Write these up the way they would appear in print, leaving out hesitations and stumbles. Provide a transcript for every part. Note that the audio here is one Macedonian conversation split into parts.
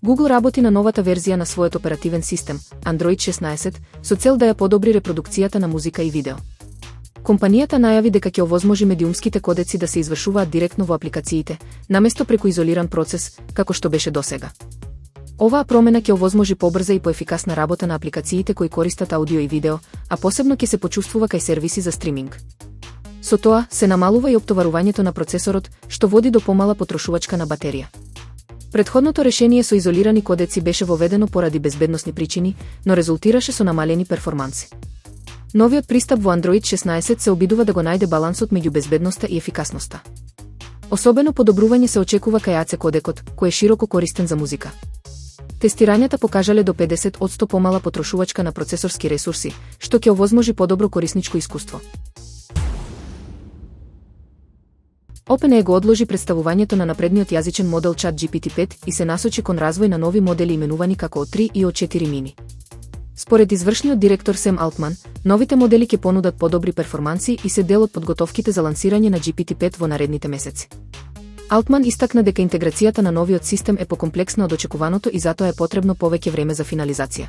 Google работи на новата верзија на својот оперативен систем, Android 16, со цел да ја подобри репродукцијата на музика и видео. Компанијата најави дека ќе овозможи медиумските кодеци да се извршуваат директно во апликациите, наместо преку изолиран процес, како што беше досега. Оваа промена ќе овозможи побрза и поефикасна работа на апликациите кои користат аудио и видео, а посебно ќе се почувствува кај сервиси за стриминг. Со тоа се намалува и оптоварувањето на процесорот, што води до помала потрошувачка на батерија. Предходното решение со изолирани кодеци беше воведено поради безбедносни причини, но резултираше со намалени перформанси. Новиот пристап во Android 16 се обидува да го најде балансот меѓу безбедноста и ефикасноста. Особено подобрување се очекува кај AC кодекот, кој е широко користен за музика. Тестирањата покажале до 50% помала потрошувачка на процесорски ресурси, што ќе овозможи подобро корисничко искуство. OpenAI го одложи представувањето на напредниот јазичен модел ChatGPT-5 и се насочи кон развој на нови модели именувани како O3 и O4 Mini. Според извршниот директор Сем Алтман, новите модели ќе понудат подобри перформанси и се дел од подготовките за лансирање на GPT-5 во наредните месеци. Алтман истакна дека интеграцијата на новиот систем е покомплексна од очекуваното и затоа е потребно повеќе време за финализација.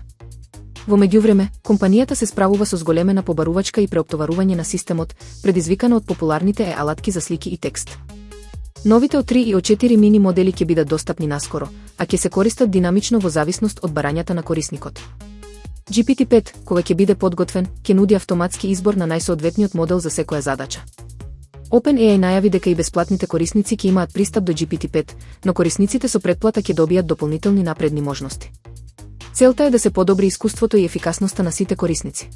Во меѓувреме, компанијата се справува со зголемена побарувачка и преоптоварување на системот, предизвикана од популарните алатки за слики и текст. Новите O3 и O4 мини модели ќе бидат достапни наскоро, а ќе се користат динамично во зависност од барањата на корисникот. GPT-5, кога ќе биде подготвен, ќе нуди автоматски избор на најсоодветниот модел за секоја задача. OpenAI најави дека и бесплатните корисници ќе имаат пристап до GPT-5, но корисниците со претплата ќе добијат дополнителни напредни можности. Целта е да се подобри искуството и ефикасноста на сите корисници.